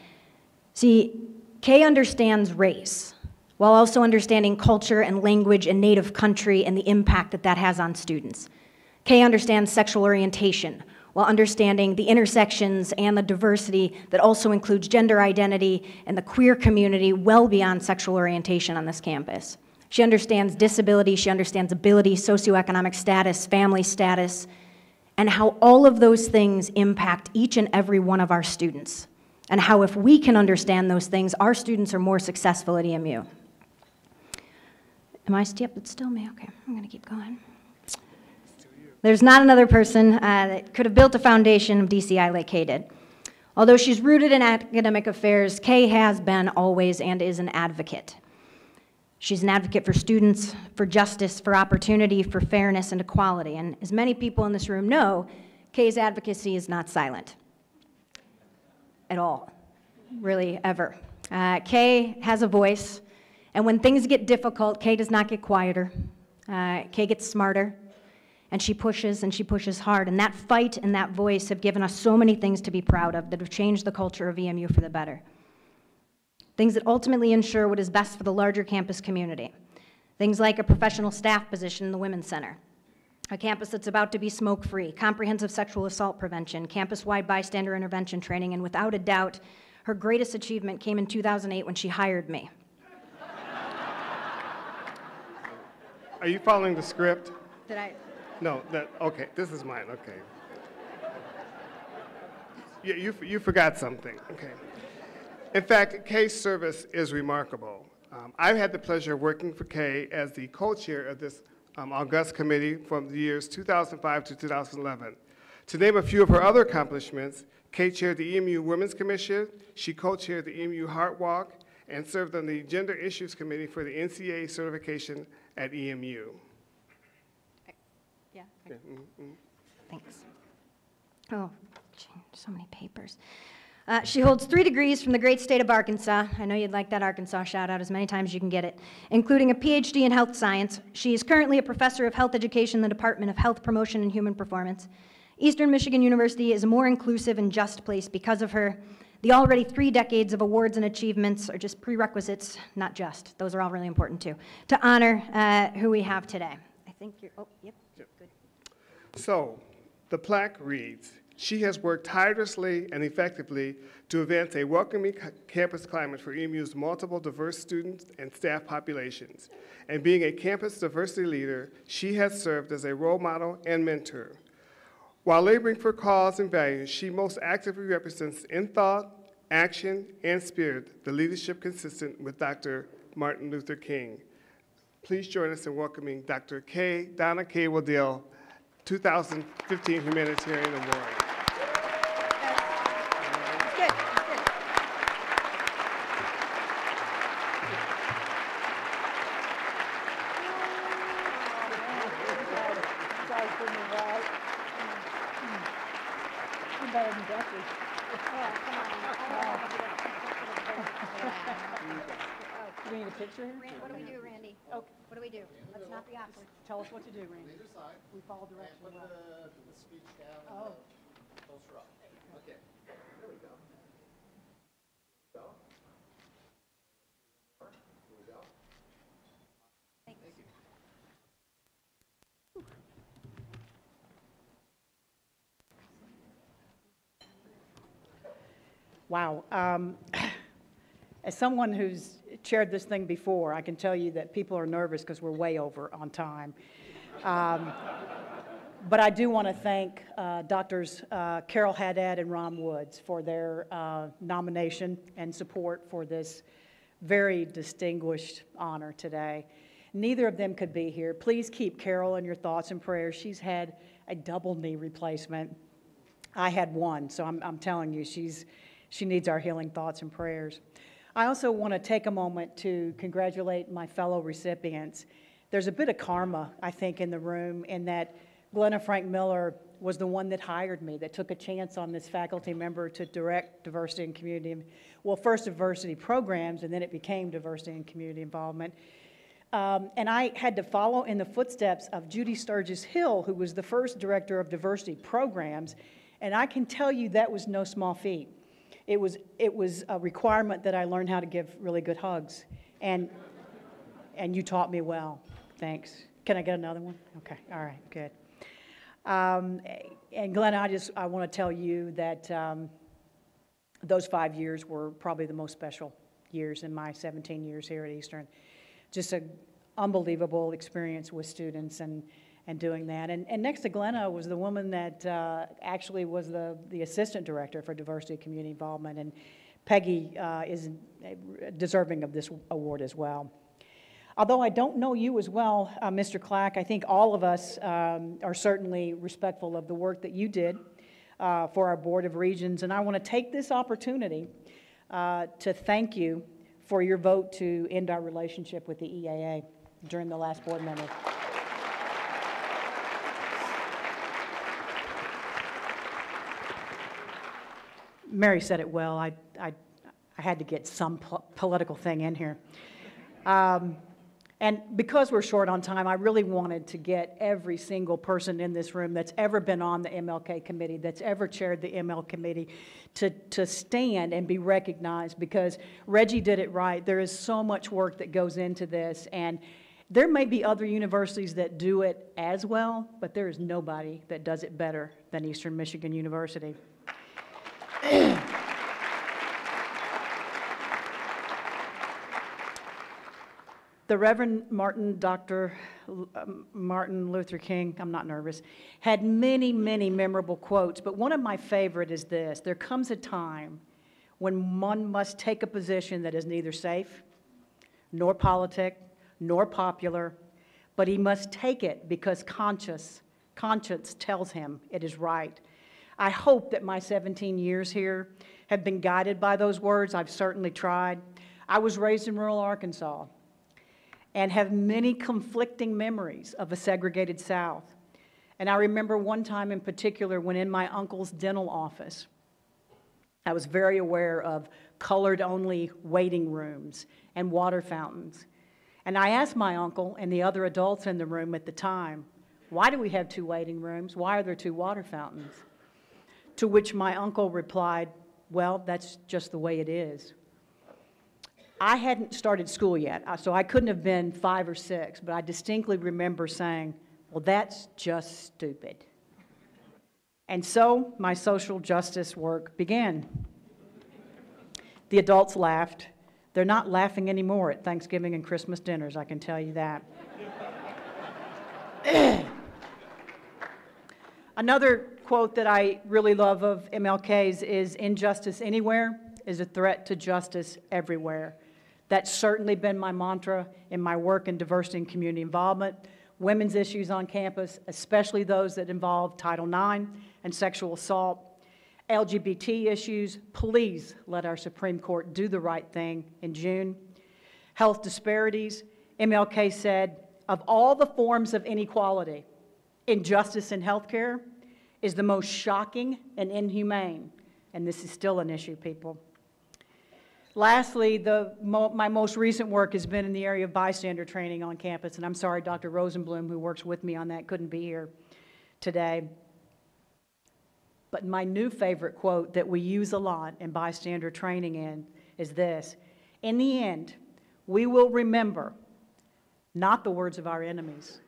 See, Kay understands race, while also understanding culture and language and native country and the impact that that has on students. Kay understands sexual orientation, while understanding the intersections and the diversity that also includes gender identity and the queer community well beyond sexual orientation on this campus. She understands disability, she understands ability, socioeconomic status, family status, and how all of those things impact each and every one of our students, and how if we can understand those things, our students are more successful at EMU. Am I still, it's still me, okay, I'm gonna keep going. There's not another person that could have built a foundation of DCI like Kay did. Although she's rooted in academic affairs, Kay has been always and is an advocate. She's an advocate for students, for justice, for opportunity, for fairness and equality. And as many people in this room know, Kay's advocacy is not silent at all, really, ever. Kay has a voice, and when things get difficult, Kay does not get quieter. Kay gets smarter. And she pushes hard. And that fight and that voice have given us so many things to be proud of that have changed the culture of EMU for the better. Things that ultimately ensure what is best for the larger campus community. Things like a professional staff position in the Women's Center, a campus that's about to be smoke-free, comprehensive sexual assault prevention, campus-wide bystander intervention training, and without a doubt, her greatest achievement came in 2008 when she hired me. Are you following the script? Did I? No, okay, this is mine, okay. You forgot something, okay. In fact, Kay's service is remarkable. I've had the pleasure of working for Kay as the co-chair of this august committee from the years 2005 to 2011. To name a few of her other accomplishments, Kay chaired the EMU Women's Commission, she co-chaired the EMU Heart Walk, and served on the Gender Issues Committee for the NCAA certification at EMU. Yeah. Yeah, Thanks. Oh, so many papers. She holds 3 degrees from the great state of Arkansas. I know you'd like that Arkansas shout out as many times as you can get it, including a PhD in health science. She is currently a professor of health education in the Department of Health Promotion and Human Performance. Eastern Michigan University is a more inclusive and just place because of her. The already 3 decades of awards and achievements are just prerequisites, not just. Those are all really important too, to honor who we have today. I think you're, oh, yep. Good. So, the plaque reads, she has worked tirelessly and effectively to advance a welcoming campus climate for EMU's multiple diverse students and staff populations. And being a campus diversity leader, she has served as a role model and mentor. While laboring for cause and values, she most actively represents in thought, action, and spirit the leadership consistent with Dr. Martin Luther King. Please join us in welcoming Dr. Donna K. Waddell, 2015 Humanitarian Award. better than Dusty. Do we need a picture here? Randy, what do we do, Randy? Okay. What do we do? Let's not be awkward. Tell us what to do, Randy. Either side. We follow directions. Put the speech down. Oh. Closer up. Okay. There we go. Go. Here we go. Thanks. Thank you. Wow. As someone who's chaired this thing before, I can tell you that people are nervous because we're way over on time. But I do want to thank Doctors Carol Haddad and Ron Woods for their nomination and support for this very distinguished honor today. Neither of them could be here. Please keep Carol in your thoughts and prayers. She's had a double knee replacement. I had one, so I'm telling you, she needs our healing thoughts and prayers. I also want to take a moment to congratulate my fellow recipients. There's a bit of karma, I think, in the room, in that Glenna Frank Miller was the one that hired me, that took a chance on this faculty member to direct diversity and community, well, first diversity programs, and then it became diversity and community involvement. And I had to follow in the footsteps of Judy Sturgis Hill, who was the first director of diversity programs, and I can tell you that was no small feat. It was a requirement that I learned how to give really good hugs, and you taught me well. Thanks. Can I get another one? Okay. All right. Good. And Glenna, I want to tell you that those 5 years were probably the most special years in my 17 years here at Eastern. Just an unbelievable experience with students and doing that. And next to Glenna was the woman that actually was the assistant director for diversity and community involvement, and Peggy is deserving of this award as well. Although I don't know you as well, Mr. Clack, I think all of us are certainly respectful of the work that you did for our Board of Regents, and I want to take this opportunity to thank you for your vote to end our relationship with the EAA during the last board member. Mary said it well. I had to get some political thing in here. And because we're short on time, I really wanted to get every single person in this room that's ever been on the MLK committee, that's ever chaired the ML committee, to stand and be recognized, because Reggie did it right. There is so much work that goes into this, and there may be other universities that do it as well, but there is nobody that does it better than Eastern Michigan University. The Reverend Dr. Martin Luther King, I'm not nervous, had many, many memorable quotes, but one of my favorite is this: there comes a time when one must take a position that is neither safe, nor politic, nor popular, but he must take it because conscience tells him it is right. I hope that my 17 years here have been guided by those words. I've certainly tried. I was raised in rural Arkansas and have many conflicting memories of a segregated South. And I remember one time in particular when in my uncle's dental office, I was very aware of colored-only waiting rooms and water fountains. And I asked my uncle and the other adults in the room at the time, why do we have 2 waiting rooms? Why are there 2 water fountains? To which my uncle replied, well, that's just the way it is. I hadn't started school yet, so I couldn't have been 5 or 6, but I distinctly remember saying, well, that's just stupid. And so my social justice work began. The adults laughed. They're not laughing anymore at Thanksgiving and Christmas dinners, I can tell you that. Another quote that I really love of MLK's is, injustice anywhere is a threat to justice everywhere. That's certainly been my mantra in my work in diversity and community involvement. Women's issues on campus, especially those that involve Title IX and sexual assault. LGBT issues, please let our Supreme Court do the right thing in June. Health disparities, MLK said, of all the forms of inequality, injustice in healthcare is the most shocking and inhumane, and this is still an issue, people. Lastly, my most recent work has been in the area of bystander training on campus, and I'm sorry Dr. Rosenblum, who works with me on that, couldn't be here today. But my new favorite quote that we use a lot in bystander training is this: in the end, we will remember not the words of our enemies,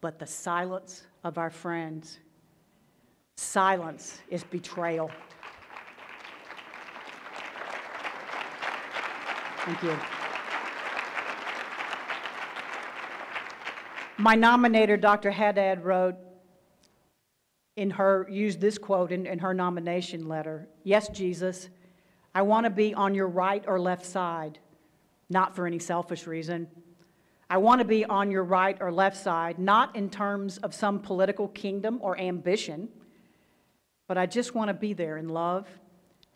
but the silence of our friends. Silence is betrayal. Thank you. My nominator, Dr. Haddad, used this quote in her nomination letter: "Yes, Jesus, I want to be on your right or left side, not for any selfish reason. I want to be on your right or left side, not in terms of some political kingdom or ambition, but I just want to be there in love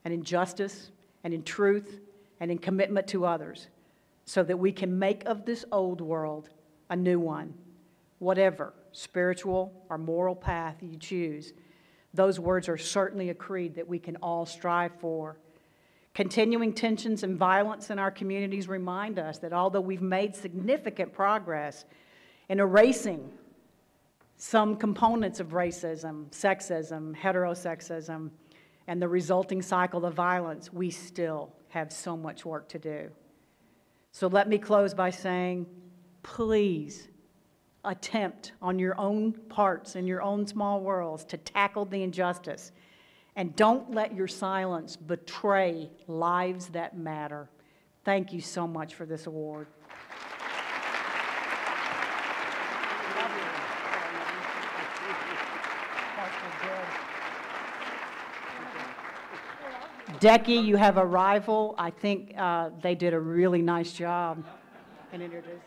and in justice and in truth and in commitment to others, so that we can make of this old world a new one, whatever spiritual or moral path you choose." Those words are certainly a creed that we can all strive for. Continuing tensions and violence in our communities remind us that although we've made significant progress in erasing some components of racism, sexism, heterosexism, and the resulting cycle of violence, we still have so much work to do. So let me close by saying, please attempt on your own parts in your own small worlds to tackle the injustice, and don't let your silence betray lives that matter. Thank you so much for this award. Decky, you have a rival. I think they did a really nice job in introducing.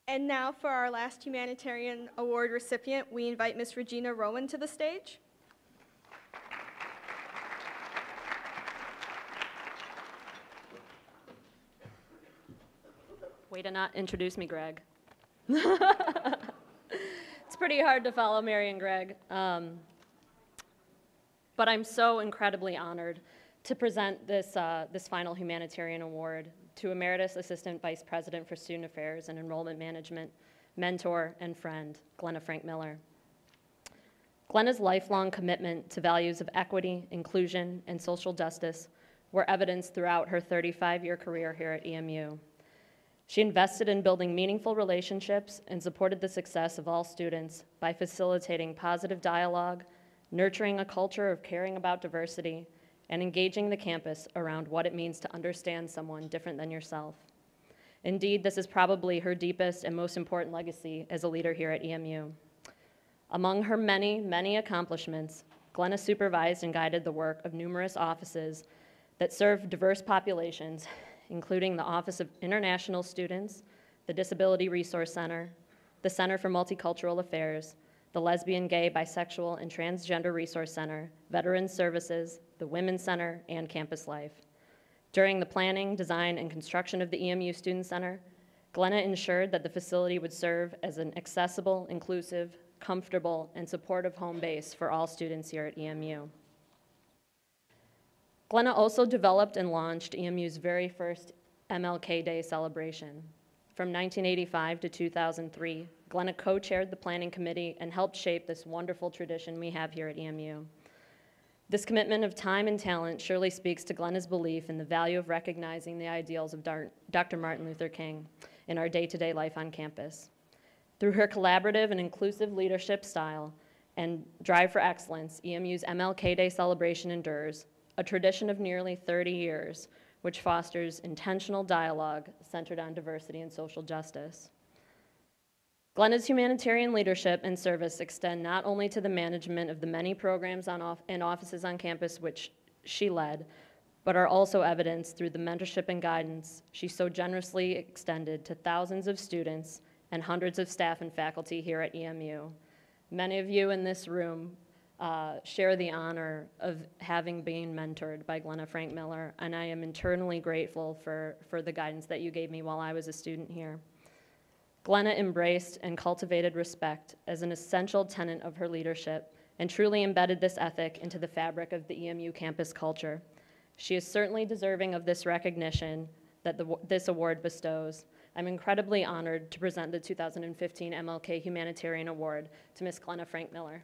And now for our last humanitarian award recipient, we invite Ms. Regina Rowan to the stage. Way to not introduce me, Greg. It's pretty hard to follow Mary and Greg. But I'm so incredibly honored to present this final humanitarian award to Emeritus Assistant Vice President for Student Affairs and Enrollment Management, mentor and friend, Glenna Frank Miller. Glenna's lifelong commitment to values of equity, inclusion, and social justice were evidenced throughout her 35-year career here at EMU. She invested in building meaningful relationships and supported the success of all students by facilitating positive dialogue, nurturing a culture of caring about diversity, and engaging the campus around what it means to understand someone different than yourself. Indeed, this is probably her deepest and most important legacy as a leader here at EMU. Among her many, many accomplishments, Glenna supervised and guided the work of numerous offices that serve diverse populations, including the Office of International Students, the Disability Resource Center, the Center for Multicultural Affairs, the Lesbian, Gay, Bisexual, and Transgender Resource Center, Veterans Services, the Women's Center, and Campus Life. During the planning, design, and construction of the EMU Student Center, Glenna ensured that the facility would serve as an accessible, inclusive, comfortable, and supportive home base for all students here at EMU. Glenna also developed and launched EMU's very first MLK Day celebration. From 1985 to 2003, Glenna co-chaired the planning committee and helped shape this wonderful tradition we have here at EMU. This commitment of time and talent surely speaks to Glenna's belief in the value of recognizing the ideals of Dr. Martin Luther King in our day-to-day life on campus. Through her collaborative and inclusive leadership style and drive for excellence, EMU's MLK Day celebration endures, a tradition of nearly 30 years, which fosters intentional dialogue centered on diversity and social justice. Glenna's humanitarian leadership and service extend not only to the management of the many programs and offices on campus which she led, but are also evidenced through the mentorship and guidance she so generously extended to thousands of students and hundreds of staff and faculty here at EMU. Many of you in this room share the honor of having been mentored by Glenna Frank Miller, and I am eternally grateful for the guidance that you gave me while I was a student here. Glenna embraced and cultivated respect as an essential tenet of her leadership and truly embedded this ethic into the fabric of the EMU campus culture. She is certainly deserving of this recognition that this award bestows. I'm incredibly honored to present the 2015 MLK Humanitarian Award to Ms. Glenna Frank Miller.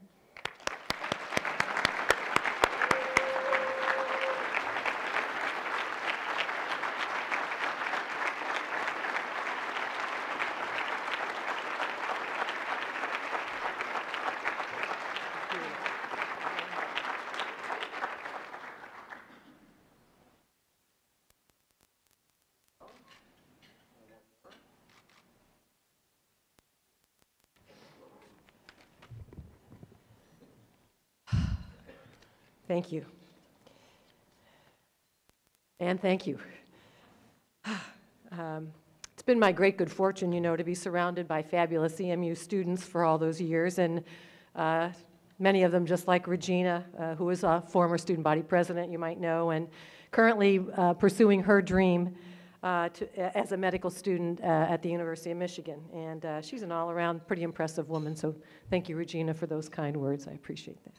Thank you. And thank you. It's been my great good fortune, to be surrounded by fabulous EMU students for all those years, and many of them just like Regina, who is a former student body president, you might know, and currently pursuing her dream as a medical student at the University of Michigan. And she's an all-around pretty impressive woman, so thank you, Regina, for those kind words. I appreciate that.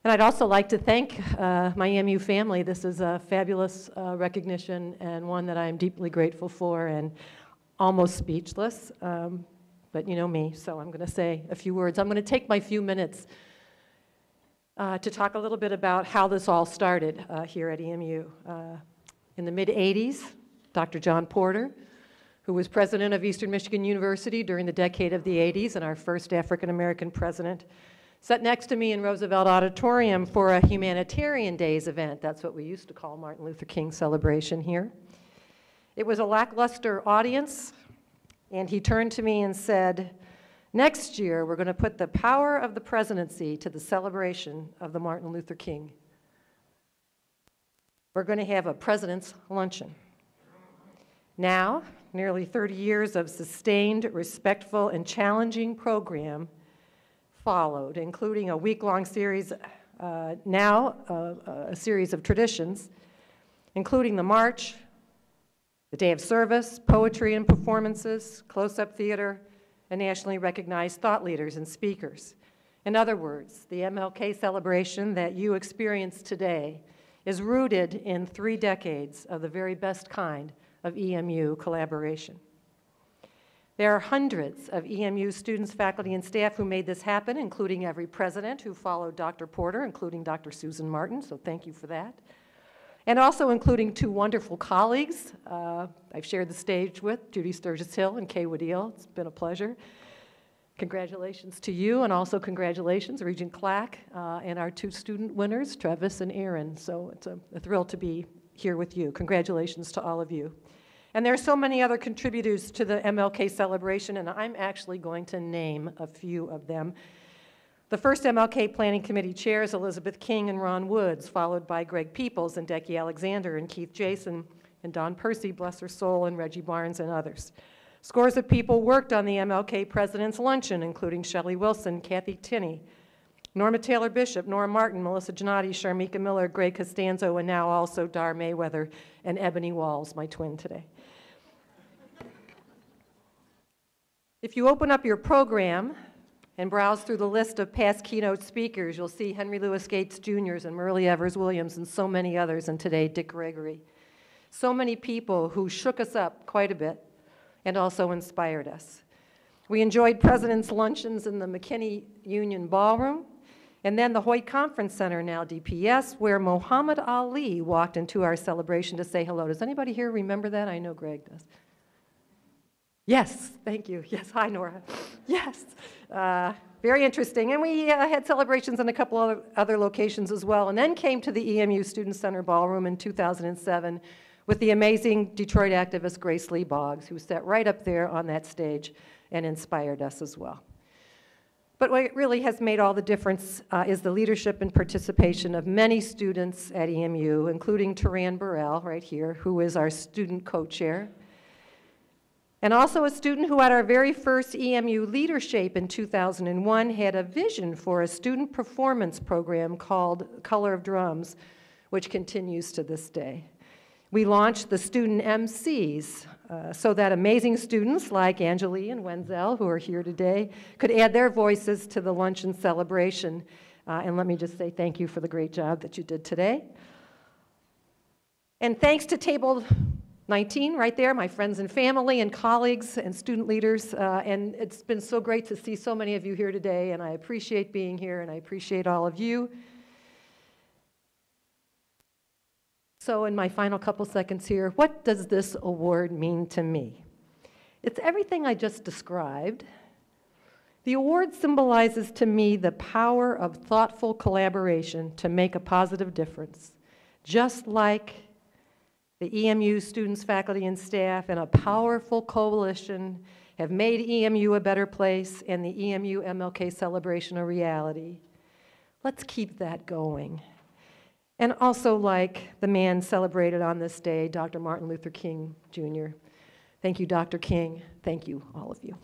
And I'd also like to thank my EMU family. This is a fabulous recognition and one that I'm deeply grateful for and almost speechless, but you know me, so I'm going to say a few words. I'm going to take my few minutes to talk a little bit about how this all started here at EMU. In the mid-'80s, Dr. John Porter, who was president of Eastern Michigan University during the decade of the '80s and our first African-American president, sat next to me in Roosevelt Auditorium for a Humanitarian Days event. That's what we used to call Martin Luther King celebration here. It was a lackluster audience, and he turned to me and said, "Next year, we're going to put the power of the presidency to the celebration of the Martin Luther King. We're going to have a president's luncheon." Now, nearly 30 years of sustained, respectful, and challenging program followed, including a week-long series, a series of traditions, including the march, the day of service, poetry and performances, close-up theater, and nationally recognized thought leaders and speakers. In other words, the MLK celebration that you experience today is rooted in 3 decades of the very best kind of EMU collaboration. There are hundreds of EMU students, faculty, and staff who made this happen, including every president who followed Dr. Porter, including Dr. Susan Martin, so thank you for that. And also including 2 wonderful colleagues I've shared the stage with, Judy Sturgis-Hill and Kay Woodeel. It's been a pleasure. Congratulations to you, and also congratulations, Regent Clack, and our 2 student winners, Travis and Aaron. So it's a thrill to be here with you. Congratulations to all of you. And there are so many other contributors to the MLK celebration, and I'm actually going to name a few of them. The first MLK Planning Committee chairs, Elizabeth King and Ron Woods, followed by Greg Peoples and Decky Alexander and Keith Jason and Don Percy, bless her soul, and Reggie Barnes and others. Scores of people worked on the MLK President's Luncheon, including Shelley Wilson, Kathy Tinney, Norma Taylor Bishop, Nora Martin, Melissa Gennady, Sharmika Miller, Greg Costanzo, and now also Dar Mayweather and Ebony Walls, my twin today. If you open up your program and browse through the list of past keynote speakers, you'll see Henry Louis Gates Jr.'s and Murley Evers Williams and so many others, and today Dick Gregory. So many people who shook us up quite a bit and also inspired us. We enjoyed President's Luncheons in the McKinney Union Ballroom, and then the Hoyt Conference Center, now DPS, where Muhammad Ali walked into our celebration to say hello. Does anybody here remember that? I know Greg does. Yes, thank you. Yes, hi, Nora. Yes, very interesting. And we had celebrations in a couple of other locations as well, and then came to the EMU Student Center Ballroom in 2007 with the amazing Detroit activist Grace Lee Boggs, who sat right up there on that stage and inspired us as well. But what really has made all the difference is the leadership and participation of many students at EMU, including Taran Burrell right here, who is our student co-chair. And also a student who at our very first EMU Leadership in 2001 had a vision for a student performance program called Color of Drums, which continues to this day. We launched the student MCs so that amazing students like Angelie and Wenzel, who are here today, could add their voices to the luncheon celebration. And let me just say thank you for the great job that you did today. And thanks to Table 19 right there, my friends and family and colleagues and student leaders, and it's been so great to see so many of you here today, and I appreciate being here, and I appreciate all of you. So in my final couple seconds here, what does this award mean to me? It's everything I just described. The award symbolizes to me the power of thoughtful collaboration to make a positive difference, just like the EMU students, faculty, and staff and a powerful coalition have made EMU a better place and the EMU MLK celebration a reality. Let's keep that going. And also like the man celebrated on this day, Dr. Martin Luther King, Jr. Thank you, Dr. King. Thank you, all of you.